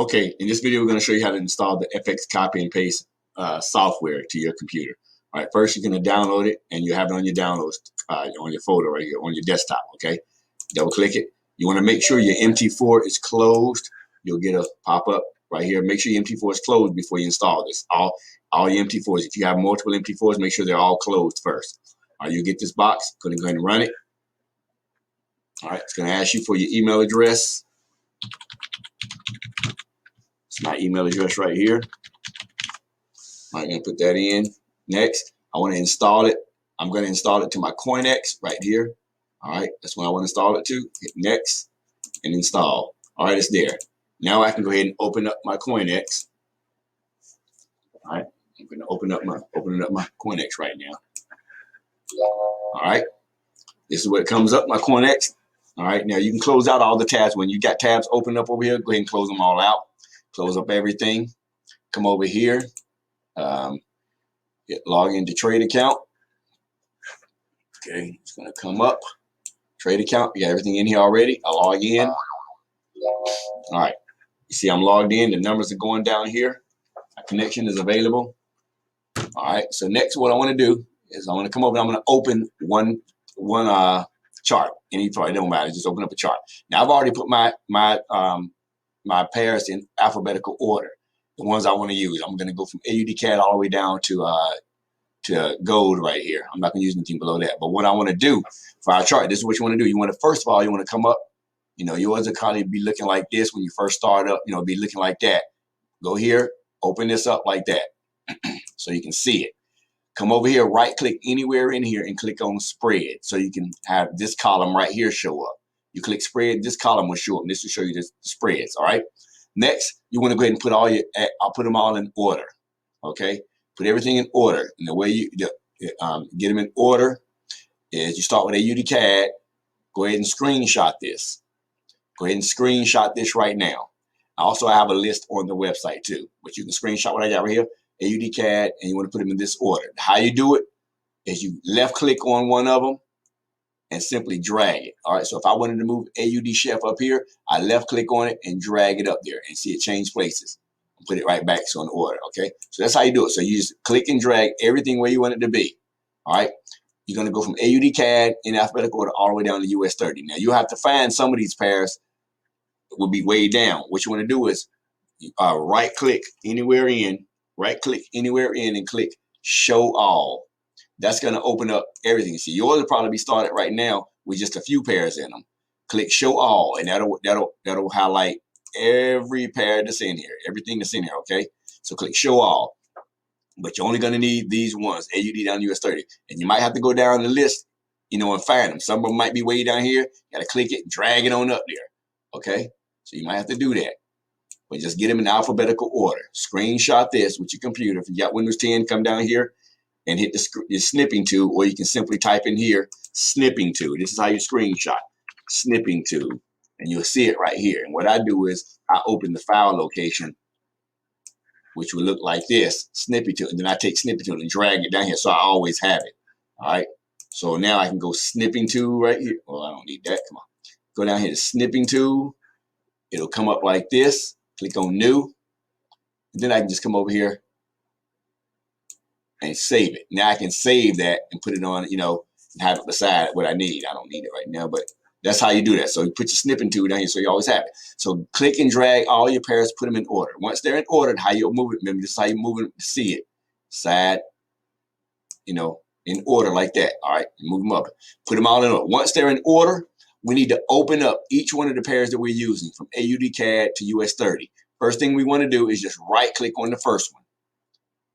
Okay, in this video, we're going to show you how to install the FX Copy and Paste software to your computer. All right, first you're going to download it, and you have it on your downloads on your folder right here on your desktop. Okay, double click it. You want to make sure your MT4 is closed. You'll get a pop-up right here. Make sure your MT4 is closed before you install this. All your MT4s. If you have multiple MT4s, make sure they're all closed first. All right, you get this box. Go ahead and run it. All right, it's going to ask you for your email address. It's my email address right here. I'm going to put that in. Next, I want to install it. I'm going to install it to my CoinX right here. All right, that's what I want to install it to. Hit next and install. All right, it's there. Now I can go ahead and open up my CoinX. All right, I'm going to opening up my CoinX right now. All right, this is what comes up, my CoinX. All right, now you can close out all the tabs. When you got tabs open up over here, go ahead and close them all out. Close up everything. Come over here. Log into trade account. Okay, it's going to come up. Trade account. You got everything in here already. I log in. All right. You see I'm logged in. The numbers are going down here. My connection is available. All right. So next, what I want to do is I'm going to come over and I'm going to open one chart. Any chart, it don't matter. Just open up a chart. Now I've already put my pairs in alphabetical order. The ones I want to use. I'm going to go from AUD-CAD all the way down to gold right here. I'm not going to use anything below that. But what I want to do for our chart, this is what you want to do. You want to, first of all, you want to come up. You know, yours will kind of be looking like this when you first start up. You know, be looking like that. Go here, open this up like that, so you can see it. Come over here, right click anywhere in here and click on spread, so you can have this column right here show up. You click spread, this column will show up. And this will show you the spreads. All right. Next, you want to go ahead and put I'll put them all in order. Okay. Put everything in order. And the way you get them in order is you start with AUD-CAD. Go ahead and screenshot this. Go ahead and screenshot this right now. Also, I have a list on the website too, but you can screenshot what I got right here, AUD-CAD, and you want to put them in this order. How you do it is you left click on one of them and simply drag it. All right, so if I wanted to move AUD Chef up here, I left click on it and drag it up there and see it change places. Put it right back so in order. Okay, so that's how you do it. So you just click and drag everything where you want it to be. All right, you're going to go from AUD-CAD in alphabetical order all the way down to US 30. Now you have to find some of these pairs will be way down. What you want to do is right click anywhere in, and click show all. That's going to open up everything. See, yours will probably be started right now with just a few pairs in them. Click show all, and that'll highlight every pair that's in here, everything that's in here. Okay, so click show all, but you're only going to need these ones, AUD down US 30, and you might have to go down the list, you know, and find them. Some of them might be way down here. You got to click it, drag it on up there. Okay, so you might have to do that, but just get them in alphabetical order. Screenshot this with your computer. If you got Windows 10, come down here and hit the snipping tool, or you can simply type in here snipping tool. This is how you screenshot, snipping tool, and you'll see it right here. And what I do is I open the file location, which will look like this, snipping tool, and then I take snipping tool and drag it down here, so I always have it. All right, so now I can go snipping tool right here. Well, I don't need that. Come on, go down here to snipping tool. It'll come up like this. Click on new, and then I can just come over here and save it. Now I can save that and put it on, you know, and have it beside what I need. I don't need it right now, but that's how you do that. So you put your snipping tool down here so you always have it. So click and drag all your pairs, put them in order. Once they're in order, how you move it, remember, this is how you move it to see it. Side, you know, in order like that. All right, move them up. Put them all in order. Once they're in order, we need to open up each one of the pairs that we're using from AUD-CAD to US 30. First thing we want to do is just right click on the first one.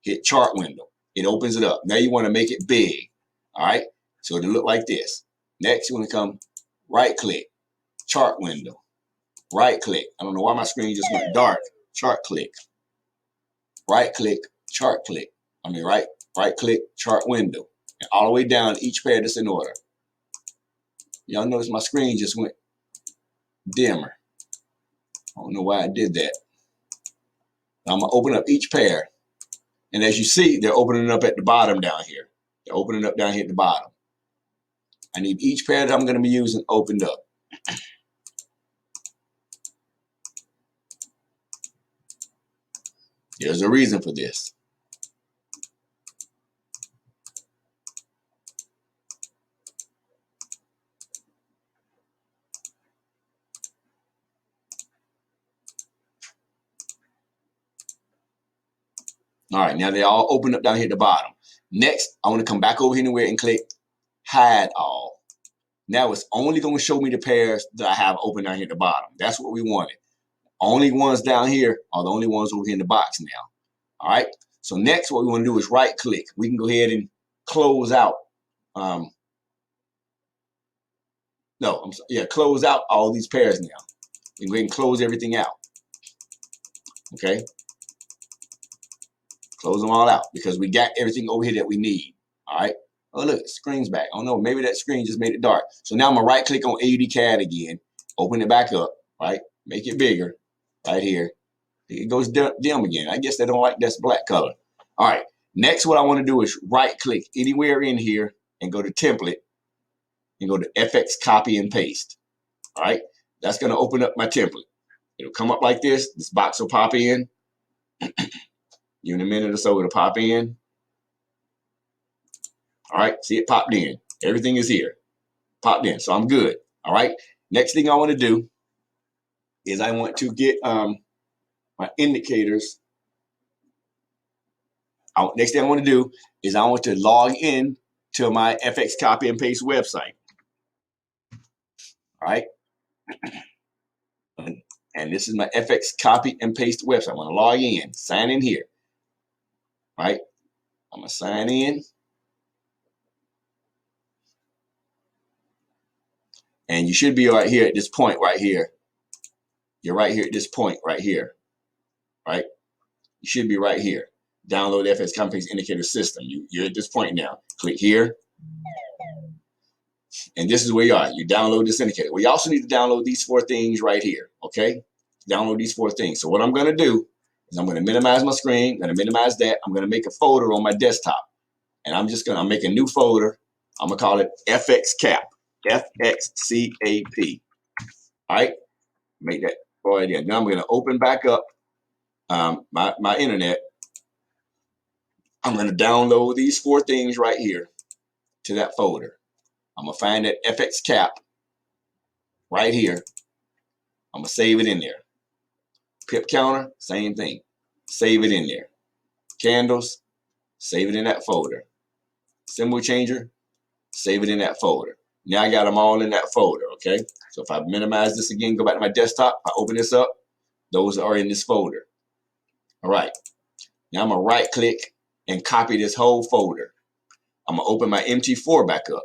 Hit chart window. It opens it up. Now you want to make it big. All right, so it'll look like this. Next, you want to come right click, chart window, right click. I don't know why my screen just went dark. Chart click, right click, chart click. Right click, chart window, and all the way down each pair that's in order. Y'all notice my screen just went dimmer. I don't know why I did that. I'm gonna open up each pair, and as you see, they're opening up at the bottom down here. They're opening up down here at the bottom. I need each pair that I'm going to be using opened up. There's a reason for this. All right, now they all open up down here at the bottom. Next, I want to come back over here and click hide all. Now it's only going to show me the pairs that I have open down here at the bottom. That's what we wanted. Only ones down here are the only ones over here in the box now. All right. So next, what we want to do is right click. We can go ahead and close out. Close out all these pairs now. We can go ahead and close everything out. Okay. Close them all out because we got everything over here that we need. All right. Oh, look, the screen's back. Oh, no, maybe that screen just made it dark. So now I'm going to right click on AUD CAD again, open it back up, right? Make it bigger right here. It goes dim again. I guess they don't like this black color. All right. Next, what I want to do is right click anywhere in here and go to template and go to FX copy and paste. All right. That's going to open up my template. It'll come up like this. This box will pop in. In a minute or so, it'll pop in. All right, see it popped in. Everything is here. Popped in, so I'm good. All right, next thing I want to do is I want to get my indicators. Next thing I want to do is I want to log in to my FX Copy and Paste website. All right, and this is my FX Copy and Paste website. I want to log in, sign in here. All right, I'm going to sign in. And you should be right here at this point right here. You're right here at this point right here, right? You should be right here. Download the FX Copy and Paste Indicator System. You're at this point now. Click here. And this is where you are. You download this indicator. We also need to download these 4 things right here, okay? Download these 4 things. So what I'm going to do is I'm going to minimize my screen. I'm going to minimize that. I'm going to make a folder on my desktop. And I'm just going to make a new folder. I'm going to call it FxCap. FxCAP. All right, make that right there. Now I'm going to open back up my internet. I'm going to download these 4 things right here to that folder. I'm going to find that FxCap right here. I'm going to save it in there. Pip counter, same thing. Save it in there. Candles, save it in that folder. Symbol changer, save it in that folder. Now I got them all in that folder, okay? So if I minimize this again, go back to my desktop, I open this up, those are in this folder. All right. Now I'm going to right click and copy this whole folder. I'm going to open my MT4 back up.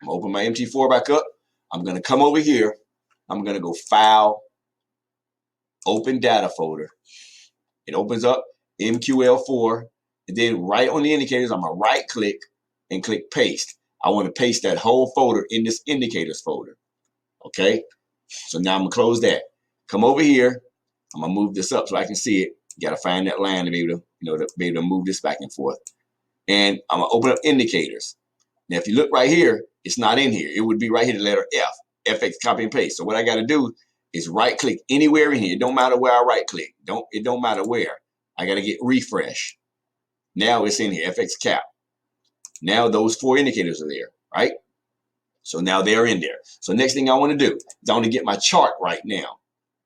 I'm going to open my MT4 back up. I'm going to come over here. I'm going to go File, Open Data Folder. It opens up MQL4. And then right on the indicators, I'm going to right click and click Paste. I want to paste that whole folder in this indicators folder. Okay? So now I'm going to close that. Come over here. I'm going to move this up so I can see it. You got to find that line to be able to, move this back and forth. And I'm going to open up indicators. Now, if you look right here, it's not in here. It would be right here, the letter F, FX Copy and Paste. So what I got to do is right click anywhere in here. It don't matter where I right click. It don't matter where. I got to get refresh. Now it's in here, FX Cap. Now those 4 indicators are there, right? So now they're in there. So next thing I want to do is I want to get my chart right now.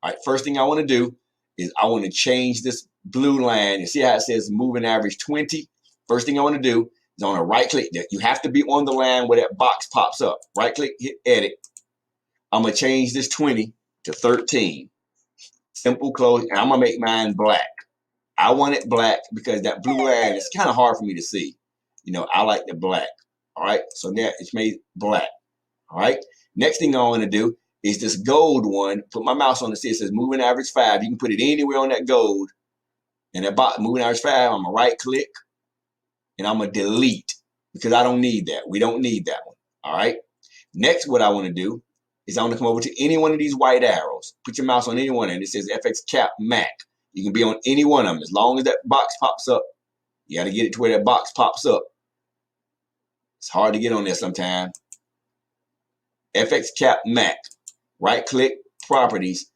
All right, first thing I want to do is I want to change this blue line. You see how it says moving average 20? First thing I want to do is I want to right click that. You have to be on the line where that box pops up. Right click, hit edit. I'm going to change this 20 to 13. Simple close, and I'm going to make mine black. I want it black because that blue line is kind of hard for me to see. I like the black. All right, so now it's made black. All right, next thing I want to do is this gold one. Put my mouse on it. See, it says moving average 5. You can put it anywhere on that gold. And that box, moving average 5, I'm going to right click and I'm going to delete because I don't need that. We don't need that one. All right, next what I want to do is I want to come over to any one of these white arrows. Put your mouse on any one and it says FX Cap Mac. You can be on any one of them as long as that box pops up. You got to get it to where that box pops up. It's hard to get on there sometimes. FX Cap Mac. Right click, properties.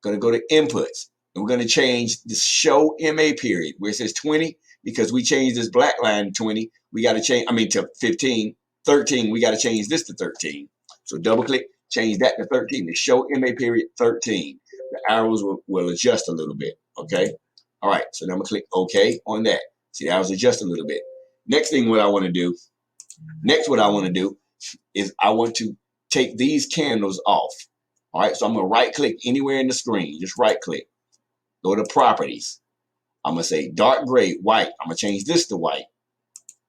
Going to go to inputs. And we're going to change the show MA period where it says 20 because we changed this black line to 20. We got to change, to 15, 13. We got to change this to 13. So double click, change that to 13. The show MA period 13. The arrows will adjust a little bit. Okay. All right. So now I'm going to click OK on that. See, the arrows adjust a little bit. Next thing what I want to do is I want to take these candles off. All right, so I'm going to right click anywhere in the screen. Just right click. Go to properties. I'm going to say dark gray, white. I'm going to change this to white.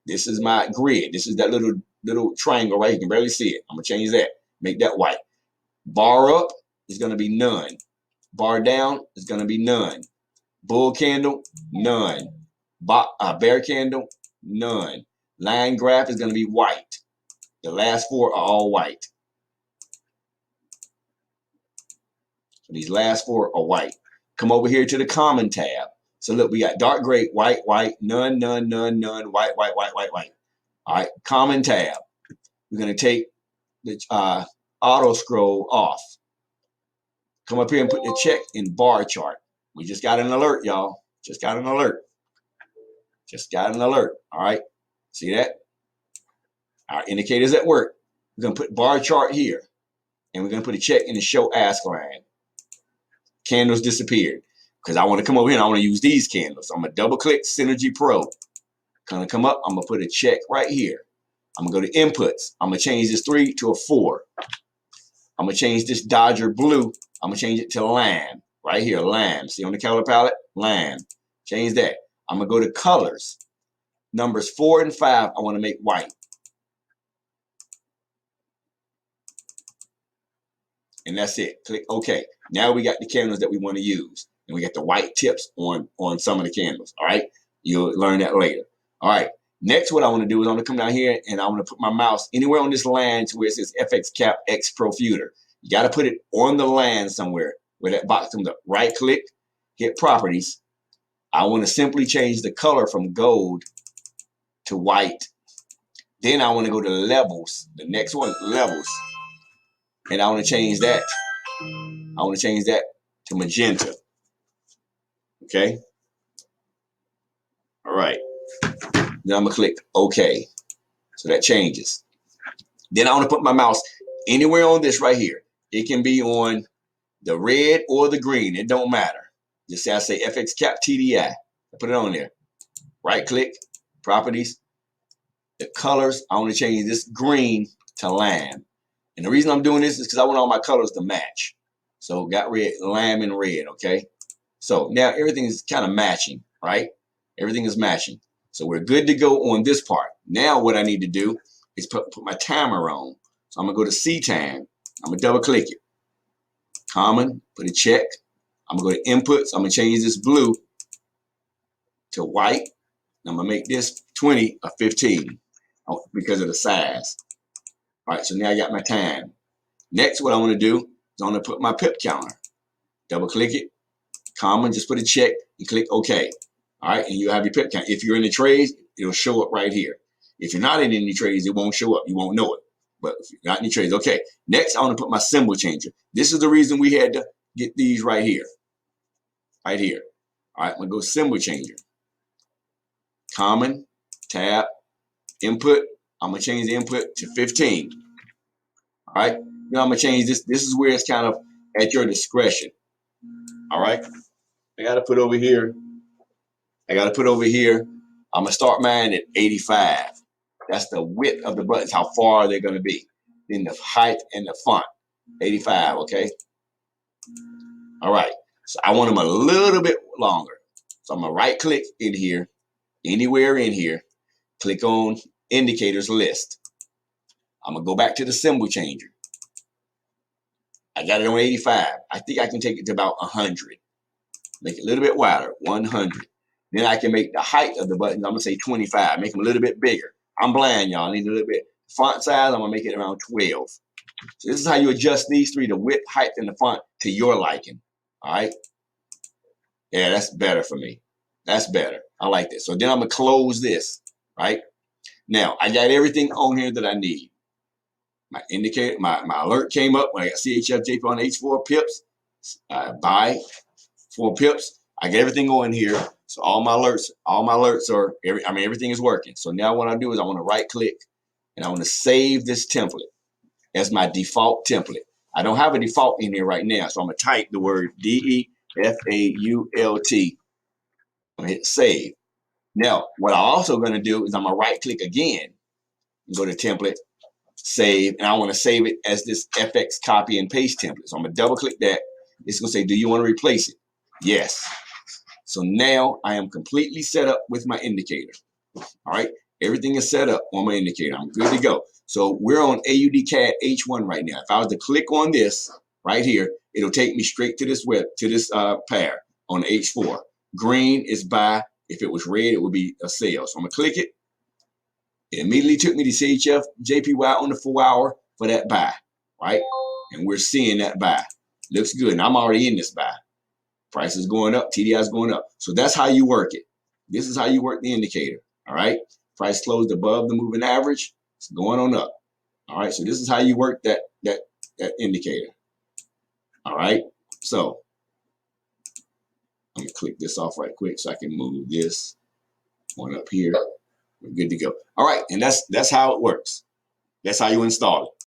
This is my grid. This is that little triangle right here. You can barely see it. I'm going to change that. Make that white. Bar up is going to be none. Bar down is going to be none. Bull candle, none. Bear candle, none. Line graph is going to be white. The last four are all white. So these last four are white. Come over here to the common tab. So look, we got dark gray, white, white, none, none, none, none, white, white, white, white, white. All right, common tab. We're going to take the auto scroll off. Come up here and put the check in bar chart. We just got an alert, y'all. Just got an alert. Just got an alert. All right. See that? Our indicators at work. We're going to put bar chart here. And we're going to put a check in the show ask line. Candles disappeared. Because I want to come over here and I want to use these candles. So I'm going to double click Synergy Pro. Going to come up. I'm going to put a check right here. I'm going to go to inputs. I'm going to change this 3 to a 4. I'm going to change this Dodger blue. I'm going to change it to lamb. Right here, lamb. See on the color palette? Lamb. Change that. I'm going to go to colors. Numbers 4 and 5, I want to make white. And that's it. Click OK. Now we got the candles that we want to use. And we got the white tips on some of the candles. All right. You'll learn that later. All right. Next, what I want to do is I'm going to come down here and I want to put my mouse anywhere on this line to where it says FxCap X Profuter. You got to put it on the line somewhere where that box comes up. Right click, hit properties. I want to simply change the color from gold to white. Then I want to go to levels. The next one, levels. And I want to change that. I want to change that to magenta. Okay. All right. Then I'm going to click OK. So that changes. Then I want to put my mouse anywhere on this right here. It can be on the red or the green. It don't matter. Just say I say FxCap TDI. I put it on there. Right click, properties. The colors, I want to change this green to lamb. And the reason I'm doing this is because I want all my colors to match. So got red, lamb and red, okay? So now everything is kind of matching, right? Everything is matching. So we're good to go on this part. Now what I need to do is put my timer on. So I'm going to go to C time. I'm going to double click it. Common, put a check. I'm going to go to inputs. I'm going to change this blue to white. I'm going to make this 20 or 15 because of the size. All right, so now I got my time. Next, what I want to do is I'm going to put my pip counter. Double click it. Common, just put a check and click OK. All right, and you have your pip count. If you're in the trades, it'll show up right here. If you're not in any trades, it won't show up. You won't know it. But if you're not in any trades, okay. Next, I want to put my symbol changer. This is the reason we had to get these right here. Right here. All right, I'm going to go symbol changer. Common, tab, input. I'm going to change the input to 15. All right. Now I'm going to change this. This is where it's kind of at your discretion. All right. I got to put over here. I'm going to start mine at 85. That's the width of the buttons, how far they're going to be. Then the height and the font, 85, okay? All right. So I want them a little bit longer. So I'm going to right click in here, anywhere in here, click on indicators list. I'm going to go back to the symbol changer. I got it on 85. I think I can take it to about 100. Make it a little bit wider, 100. Then I can make the height of the buttons, I'm going to say 25. Make them a little bit bigger. I'm blind, y'all. I need a little bit. Font size, I'm going to make it around 12. So this is how you adjust these three, the width, height, and the font to your liking. All right? Yeah, that's better for me. That's better. I like this. So then I'm going to close this, right? Now, I got everything on here that I need. My indicator, my alert came up when I got CHFJP on H4 pips. buy 4 pips. I get everything going here. So all my alerts are, everything is working. So now what I do is I want to right click and I want to save this template as my default template. I don't have a default in here right now. So I'm going to type the word DEFAULT. I'm going to hit save. Now, what I'm also going to do is I'm going to right click again and go to template, save, and I want to save it as this FX copy and paste template. So I'm going to double click that. It's going to say, do you want to replace it? Yes. So now I am completely set up with my indicator. All right. Everything is set up on my indicator. I'm good to go. So we're on AUDCAD H1 right now. If I was to click on this right here, it'll take me straight to this pair on H4. Green is buy. If it was red, it would be a sell. So I'm going to click it. It immediately took me to CHF JPY on the 4 hour for that buy, right? And we're seeing that buy. Looks good. And I'm already in this buy. Price is going up, TDI is going up. So that's how you work it. This is how you work the indicator, all right? Price closed above the moving average. It's going on up, all right? So this is how you work that indicator, all right? So I'm going to click this off right quick so I can move this one up here. We're good to go. All right, and that's how it works. That's how you install it.